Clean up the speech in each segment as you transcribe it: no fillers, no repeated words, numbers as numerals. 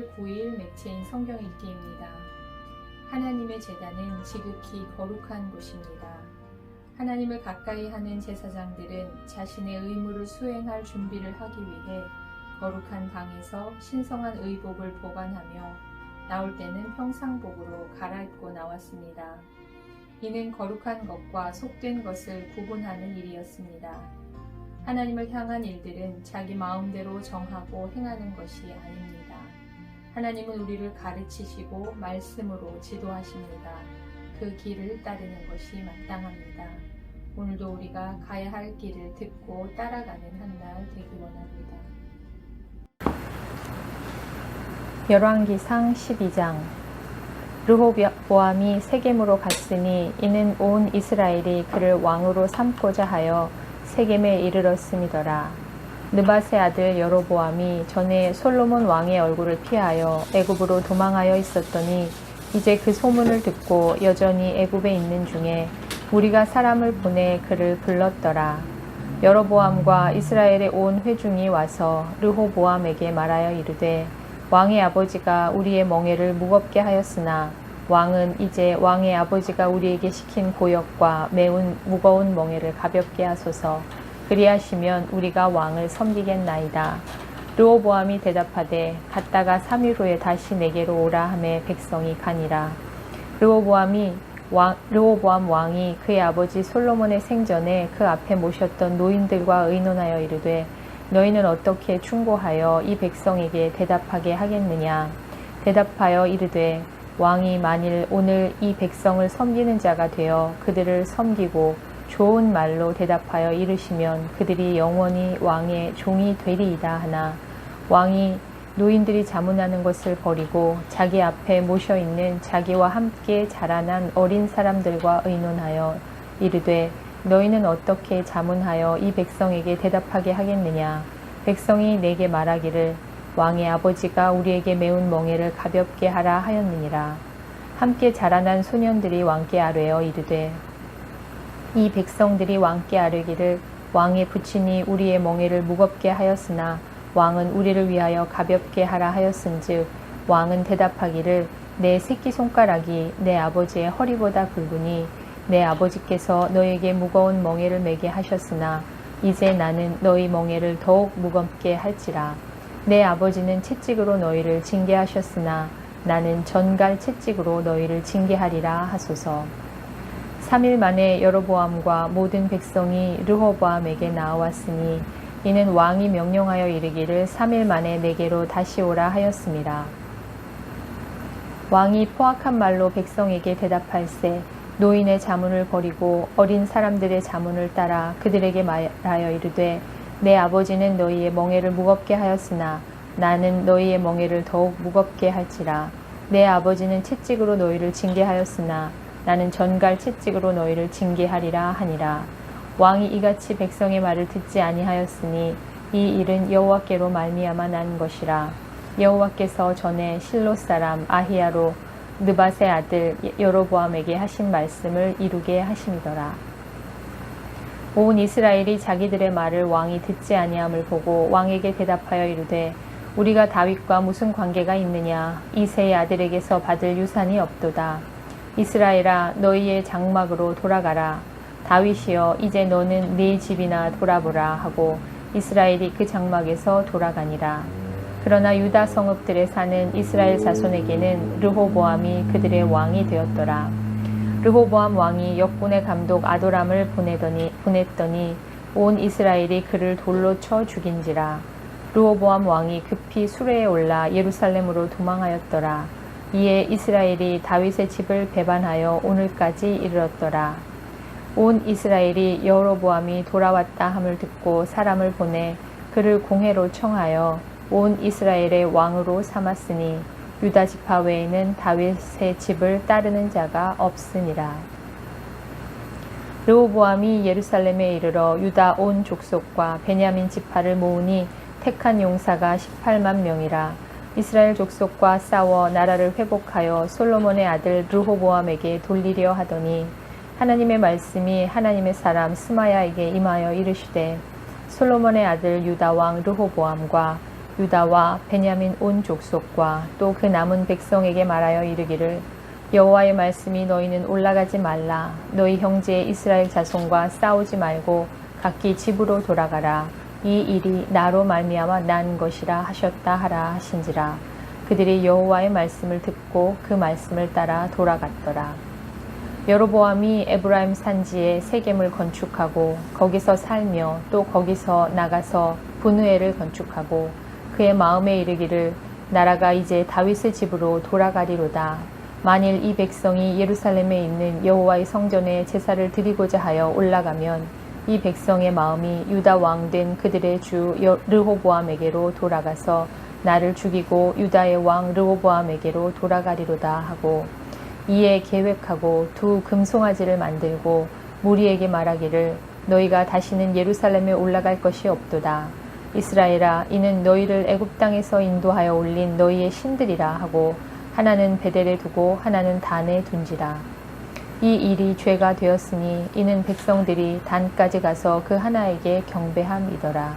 10월 9일 매체인 성경 읽기입니다. 하나님의 제단은 지극히 거룩한 곳입니다. 하나님을 가까이 하는 제사장들은 자신의 의무를 수행할 준비를 하기 위해 거룩한 방에서 신성한 의복을 보관하며 나올 때는 평상복으로 갈아입고 나왔습니다. 이는 거룩한 것과 속된 것을 구분하는 일이었습니다. 하나님을 향한 일들은 자기 마음대로 정하고 행하는 것이 아닙니다. 하나님은 우리를 가르치시고 말씀으로 지도하십니다. 그 길을 따르는 것이 마땅합니다. 오늘도 우리가 가야 할 길을 듣고 따라가는 한 날 되기 원합니다. 열왕기상 12장. 르호보암이 세겜으로 갔으니 이는 온 이스라엘이 그를 왕으로 삼고자 하여 세겜에 이르렀음이더라. 느밧의 아들 여로보암이 전에 솔로몬 왕의 얼굴을 피하여 애굽으로 도망하여 있었더니 이제 그 소문을 듣고 여전히 애굽에 있는 중에 우리가 사람을 보내 그를 불렀더라. 여로보암과 이스라엘의 온 회중이 와서 르호보암에게 말하여 이르되 왕의 아버지가 우리의 멍에를 무겁게 하였으나 왕은 이제 왕의 아버지가 우리에게 시킨 고역과 매운 무거운 멍에를 가볍게 하소서. 그리하시면 우리가 왕을 섬기겠나이다. 르호보암이 대답하되 갔다가 3일 후에 다시 내게로 오라 하매 백성이 가니라. 르호보암 왕이 그의 아버지 솔로몬의 생전에 그 앞에 모셨던 노인들과 의논하여 이르되 너희는 어떻게 충고하여 이 백성에게 대답하게 하겠느냐. 대답하여 이르되 왕이 만일 오늘 이 백성을 섬기는 자가 되어 그들을 섬기고 좋은 말로 대답하여 이르시면 그들이 영원히 왕의 종이 되리이다 하나 왕이 노인들이 자문하는 것을 버리고 자기 앞에 모셔 있는 자기와 함께 자라난 어린 사람들과 의논하여 이르되 너희는 어떻게 자문하여 이 백성에게 대답하게 하겠느냐. 백성이 내게 말하기를 왕의 아버지가 우리에게 매운 멍에를 가볍게 하라 하였느니라. 함께 자라난 소년들이 왕께 아뢰어 이르되 이 백성들이 왕께 아뢰기를 왕의 부친이 우리의 멍에를 무겁게 하였으나 왕은 우리를 위하여 가볍게 하라 하였은즉 왕은 대답하기를 내 새끼손가락이 내 아버지의 허리보다 굵으니 내 아버지께서 너에게 무거운 멍에를 매게 하셨으나 이제 나는 너희 멍에를 더욱 무겁게 할지라. 내 아버지는 채찍으로 너희를 징계하셨으나 나는 전갈 채찍으로 너희를 징계하리라 하소서. 3일 만에 여로보암과 모든 백성이 르호보암에게 나왔으니 이는 왕이 명령하여 이르기를 3일 만에 내게로 다시 오라 하였습니다. 왕이 포악한 말로 백성에게 대답할세 노인의 자문을 버리고 어린 사람들의 자문을 따라 그들에게 말하여 이르되 내 아버지는 너희의 멍에를 무겁게 하였으나 나는 너희의 멍에를 더욱 무겁게 할지라. 내 아버지는 채찍으로 너희를 징계하였으나 나는 전갈 채찍으로 너희를 징계하리라 하니라. 왕이 이같이 백성의 말을 듣지 아니하였으니 이 일은 여호와께로 말미암아 난 것이라. 여호와께서 전에 실로 사람 아히야로 느밧의 아들 여로보암에게 하신 말씀을 이루게 하심이더라. 온 이스라엘이 자기들의 말을 왕이 듣지 아니함을 보고 왕에게 대답하여 이르되 우리가 다윗과 무슨 관계가 있느냐. 이새의 아들에게서 받을 유산이 없도다. 이스라엘아 너희의 장막으로 돌아가라. 다윗이여 이제 너는 네 집이나 돌아보라 하고 이스라엘이 그 장막에서 돌아가니라. 그러나 유다 성읍들에 사는 이스라엘 자손에게는 르호보암이 그들의 왕이 되었더라. 르호보암 왕이 역군의 감독 아도람을 보냈더니 온 이스라엘이 그를 돌로 쳐 죽인지라. 르호보암 왕이 급히 수레에 올라 예루살렘으로 도망하였더라. 이에 이스라엘이 다윗의 집을 배반하여 오늘까지 이르렀더라. 온 이스라엘이 여로보암이 돌아왔다 함을 듣고 사람을 보내 그를 공회로 청하여 온 이스라엘의 왕으로 삼았으니 유다 지파 외에는 다윗의 집을 따르는 자가 없으니라. 르호보암이 예루살렘에 이르러 유다 온 족속과 베냐민 지파를 모으니 택한 용사가 18만 명이라. 이스라엘 족속과 싸워 나라를 회복하여 솔로몬의 아들 르호보암에게 돌리려 하더니 하나님의 말씀이 하나님의 사람 스마야에게 임하여 이르시되 솔로몬의 아들 유다 왕 르호보암과 유다와 베냐민 온 족속과 또 그 남은 백성에게 말하여 이르기를 여호와의 말씀이 너희는 올라가지 말라. 너희 형제 이스라엘 자손과 싸우지 말고 각기 집으로 돌아가라. 이 일이 나로 말미암아 난 것이라 하셨다 하라 하신지라. 그들이 여호와의 말씀을 듣고 그 말씀을 따라 돌아갔더라. 여로보암이 에브라임 산지에 세겜을 건축하고 거기서 살며 또 거기서 나가서 분우엘을 건축하고 그의 마음에 이르기를 나라가 이제 다윗의 집으로 돌아가리로다. 만일 이 백성이 예루살렘에 있는 여호와의 성전에 제사를 드리고자 하여 올라가면 이 백성의 마음이 유다 왕 된 그들의 주 르호보암에게로 돌아가서 나를 죽이고 유다의 왕 르호보암에게로 돌아가리로다 하고 이에 계획하고 두 금송아지를 만들고 무리에게 말하기를 너희가 다시는 예루살렘에 올라갈 것이 없도다. 이스라엘아 이는 너희를 애굽 땅에서 인도하여 올린 너희의 신들이라 하고 하나는 베델에 두고 하나는 단에 둔지라. 이 일이 죄가 되었으니 이는 백성들이 단까지 가서 그 하나에게 경배함이더라.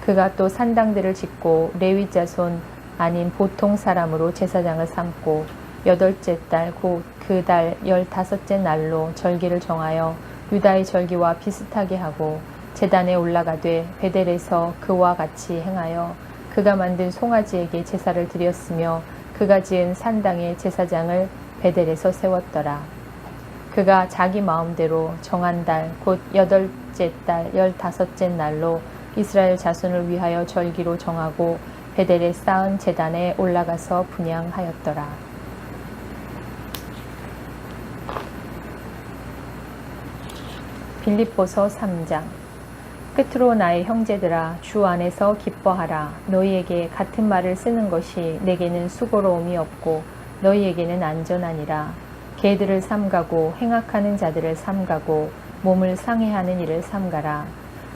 그가 또 산당들을 짓고 레위 자손 아닌 보통 사람으로 제사장을 삼고 8째 달 곧 그 달 15째 날로 절기를 정하여 유다의 절기와 비슷하게 하고 제단에 올라가되 베델에서 그와 같이 행하여 그가 만든 송아지에게 제사를 드렸으며 그가 지은 산당의 제사장을 베델에서 세웠더라. 그가 자기 마음대로 정한 달 곧 8째 달 15째 날로 이스라엘 자손을 위하여 절기로 정하고 베델에 쌓은 제단에 올라가서 분향하였더라. 빌립보서 3장. 끝으로 나의 형제들아 주 안에서 기뻐하라. 너희에게 같은 말을 쓰는 것이 내게는 수고로움이 없고 너희에게는 안전하니라. 개들을 삼가고 행악하는 자들을 삼가고 몸을 상해하는 일을 삼가라.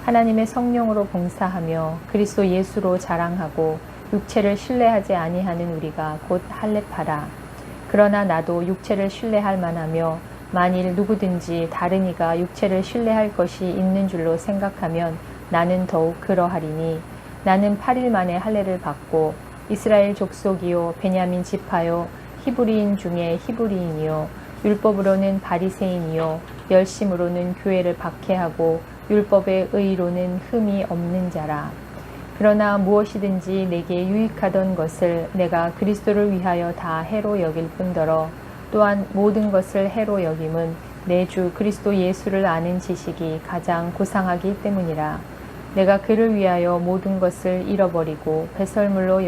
하나님의 성령으로 봉사하며 그리스도 예수로 자랑하고 육체를 신뢰하지 아니하는 우리가 곧 할례파라. 그러나 나도 육체를 신뢰할 만하며 만일 누구든지 다른 이가 육체를 신뢰할 것이 있는 줄로 생각하면 나는 더욱 그러하리니 나는 8일 만에 할례를 받고 이스라엘 족속이요 베냐민 지파요 히브리인 중에 히브리인이요 율법으로는 바리새인이요 열심으로는 교회를 박해하고 율법의 의로는 흠이 없는 자라. 그러나 무엇이든지 내게 유익하던 것을 내가 그리스도를 위하여 다 해로 여길 뿐더러 또한 모든 것을 해로 여김은 내 주 그리스도 예수를 아는 지식이 가장 고상하기 때문이라. 내가 그를 위하여 모든 것을 잃어버리고 배설물로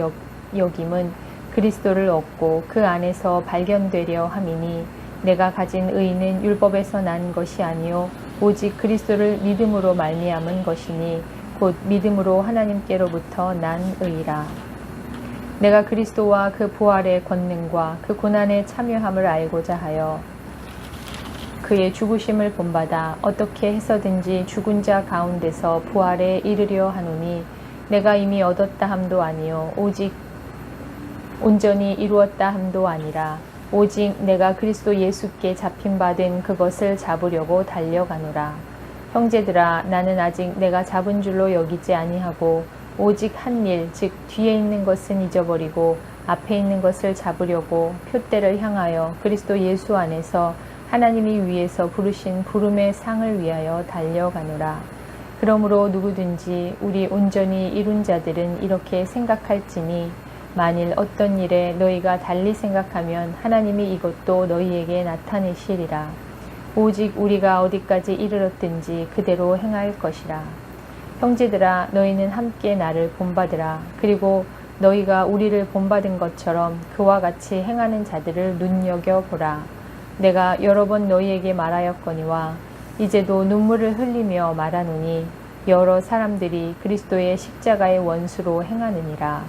여김은 그리스도를 얻고 그 안에서 발견되려 함이니 내가 가진 의는 율법에서 난 것이 아니요 오직 그리스도를 믿음으로 말미암은 것이니 곧 믿음으로 하나님께로부터 난 의라. 내가 그리스도와 그 부활의 권능과 그 고난에 참여함을 알고자 하여 그의 죽으심을 본받아 어떻게 해서든지 죽은 자 가운데서 부활에 이르려 하노니 내가 이미 얻었다 함도 아니요 오직 온전히 이루었다 함도 아니라 오직 내가 그리스도 예수께 잡힌받은 그것을 잡으려고 달려가노라. 형제들아 나는 아직 내가 잡은 줄로 여기지 아니하고 오직 한 일, 즉 뒤에 있는 것은 잊어버리고 앞에 있는 것을 잡으려고 표대를 향하여 그리스도 예수 안에서 하나님이 위에서 부르신 부름의 상을 위하여 달려가노라. 그러므로 누구든지 우리 온전히 이룬 자들은 이렇게 생각할지니 만일 어떤 일에 너희가 달리 생각하면 하나님이 이것도 너희에게 나타내시리라. 오직 우리가 어디까지 이르렀든지 그대로 행할 것이라. 형제들아 너희는 함께 나를 본받으라. 그리고 너희가 우리를 본받은 것처럼 그와 같이 행하는 자들을 눈여겨보라. 내가 여러 번 너희에게 말하였거니와 이제도 눈물을 흘리며 말하노니 여러 사람들이 그리스도의 십자가의 원수로 행하느니라.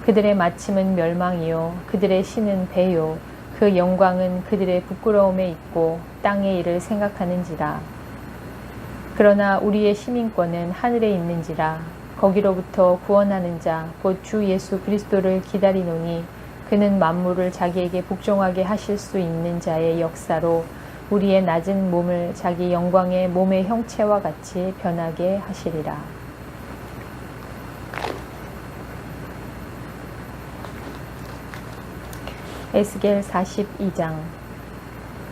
그들의 마침은 멸망이요 그들의 신은 배요 그 영광은 그들의 부끄러움에 있고 땅의 일을 생각하는지라. 그러나 우리의 시민권은 하늘에 있는지라. 거기로부터 구원하는 자 곧 주 예수 그리스도를 기다리노니 그는 만물을 자기에게 복종하게 하실 수 있는 자의 역사로 우리의 낮은 몸을 자기 영광의 몸의 형체와 같이 변하게 하시리라. 에스겔 42장.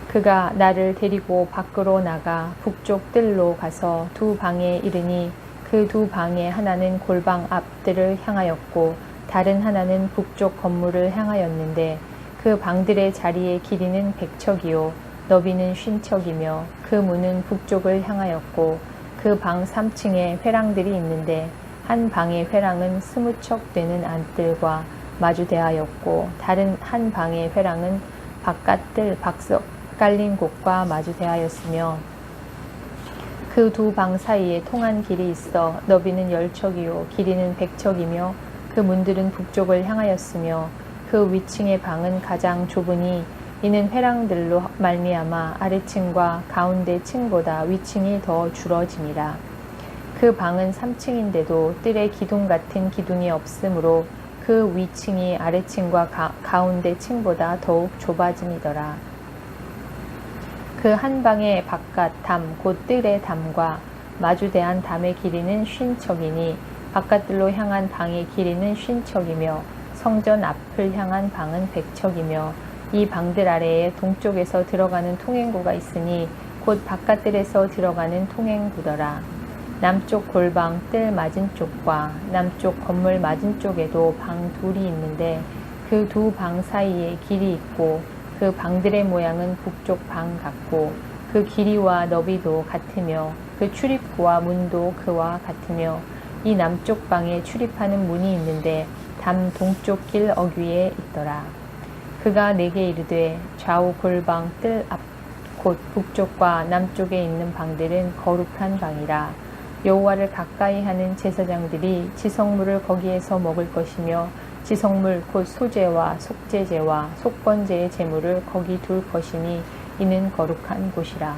그가 나를 데리고 밖으로 나가 북쪽 뜰로 가서 두 방에 이르니 그 두 방의 하나는 골방 앞뜰을 향하였고 다른 하나는 북쪽 건물을 향하였는데 그 방들의 자리의 길이는 100척이요 너비는 50척이며 그 문은 북쪽을 향하였고 그 방 3층에 회랑들이 있는데 한 방의 회랑은 20척 되는 안뜰과 마주대하였고 다른 한 방의 회랑은 바깥뜰 박석 깔린 곳과 마주대하였으며 그 두 방 사이에 통한 길이 있어 너비는 10척이요 길이는 100척이며 그 문들은 북쪽을 향하였으며 그 위층의 방은 가장 좁으니 이는 회랑들로 말미암아 아래층과 가운데 층보다 위층이 더 줄어짐이라. 그 방은 3층인데도 뜰에 기둥 같은 기둥이 없으므로 그 위층이 아래층과 가운데 층보다 더욱 좁아짐이더라. 그 한 방의 바깥 담 곧 뜰의 담과 마주대한 담의 길이는 50척이니 바깥뜰로 향한 방의 길이는 50척이며 성전 앞을 향한 방은 100척이며 이 방들 아래에 동쪽에서 들어가는 통행구가 있으니 곧 바깥뜰에서 들어가는 통행구더라. 남쪽 골방 뜰 맞은쪽과 남쪽 건물 맞은쪽에도 방 둘이 있는데 그 두 방 사이에 길이 있고 그 방들의 모양은 북쪽 방 같고 그 길이와 너비도 같으며 그 출입구와 문도 그와 같으며 이 남쪽 방에 출입하는 문이 있는데 담 동쪽 길 어귀에 있더라. 그가 내게 이르되 좌우 골방 뜰 앞 곧 북쪽과 남쪽에 있는 방들은 거룩한 방이라. 여호와를 가까이 하는 제사장들이 지성물을 거기에서 먹을 것이며 지성물 곧 소제와 속제제와 속번제의 제물을 거기 둘 것이니 이는 거룩한 곳이라.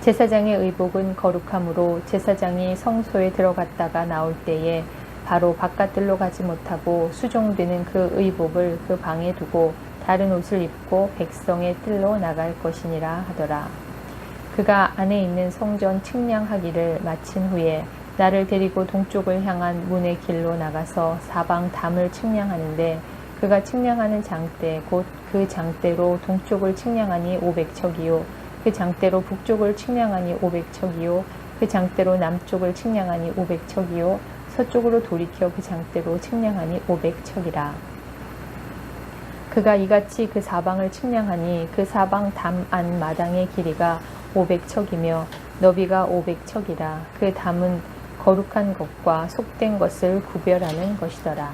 제사장의 의복은 거룩함으로 제사장이 성소에 들어갔다가 나올 때에 바로 바깥뜰로 가지 못하고 수종되는 그 의복을 그 방에 두고 다른 옷을 입고 백성의 뜰로 나갈 것이니라 하더라. 그가 안에 있는 성전 측량하기를 마친 후에 나를 데리고 동쪽을 향한 문의 길로 나가서 사방 담을 측량하는데 그가 측량하는 장대 곧 그 장대로 동쪽을 측량하니 500척이요 그 장대로 북쪽을 측량하니 500척이요 그 장대로 남쪽을 측량하니 500척이요 서쪽으로 돌이켜 그 장대로 측량하니 500척이라. 그가 이같이 그 사방을 측량하니 그 사방 담 안 마당의 길이가 500척이며 너비가 500척이라. 그 담은 거룩한 것과 속된 것을 구별하는 것이더라.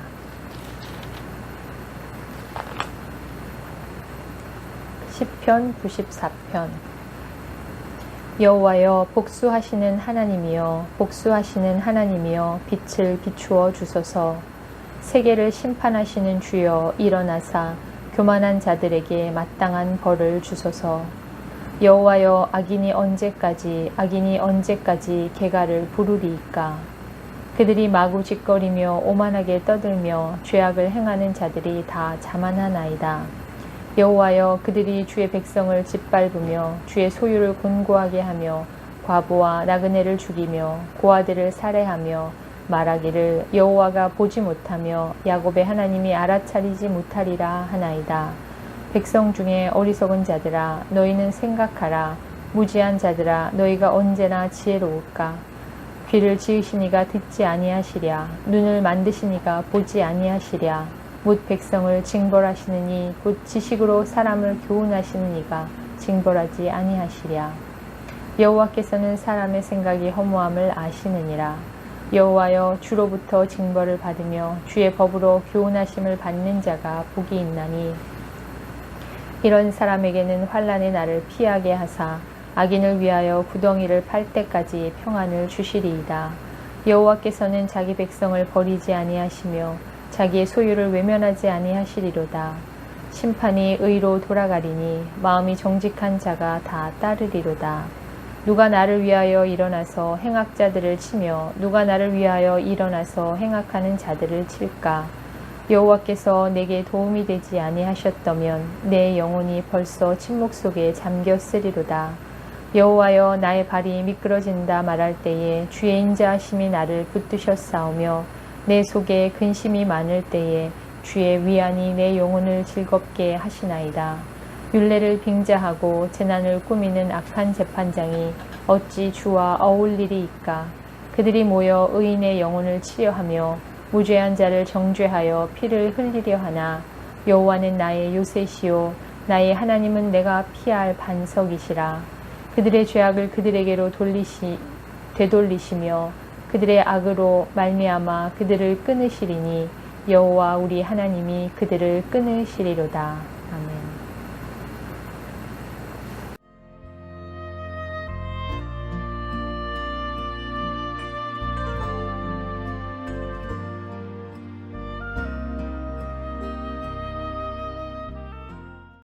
시편 94편. 여호와여 복수하시는 하나님이여 복수하시는 하나님이여 빛을 비추어 주소서. 세계를 심판하시는 주여 일어나사 교만한 자들에게 마땅한 벌을 주소서. 여호와여 악인이 언제까지 개가를 부르리이까. 그들이 마구 짓거리며 오만하게 떠들며 죄악을 행하는 자들이 다 자만하나이다. 여호와여 그들이 주의 백성을 짓밟으며 주의 소유를 곤고하게 하며 과부와 나그네를 죽이며 고아들을 살해하며 말하기를 여호와가 보지 못하며 야곱의 하나님이 알아차리지 못하리라 하나이다. 백성 중에 어리석은 자들아 너희는 생각하라. 무지한 자들아 너희가 언제나 지혜로울까. 귀를 지으시니가 듣지 아니하시랴. 눈을 만드시니가 보지 아니하시랴. 못 백성을 징벌하시느니 곧 지식으로 사람을 교훈하시는 이가 징벌하지 아니하시랴. 여호와께서는 사람의 생각이 허무함을 아시느니라. 여호와여 주로부터 징벌을 받으며 주의 법으로 교훈하심을 받는 자가 복이 있나니 이런 사람에게는 환난의 날을 피하게 하사 악인을 위하여 구덩이를 팔 때까지 평안을 주시리이다. 여호와께서는 자기 백성을 버리지 아니하시며 자기의 소유를 외면하지 아니하시리로다. 심판이 의로 돌아가리니 마음이 정직한 자가 다 따르리로다. 누가 나를 위하여 일어나서 행악자들을 치며 누가 나를 위하여 일어나서 행악하는 자들을 칠까. 여호와께서 내게 도움이 되지 아니하셨다면 내 영혼이 벌써 침묵 속에 잠겼으리로다. 여호와여 나의 발이 미끄러진다 말할 때에 주의 인자하심이 나를 붙드셨사오며 내 속에 근심이 많을 때에 주의 위안이 내 영혼을 즐겁게 하시나이다. 율례를 빙자하고 재난을 꾸미는 악한 재판장이 어찌 주와 어울리리이까. 그들이 모여 의인의 영혼을 치려하며 무죄한 자를 정죄하여 피를 흘리려 하나 여호와는 나의 요새시요 나의 하나님은 내가 피할 반석이시라. 그들의 죄악을 그들에게로 되돌리시며 그들의 악으로 말미암아 그들을 끊으시리니 여호와 우리 하나님이 그들을 끊으시리로다.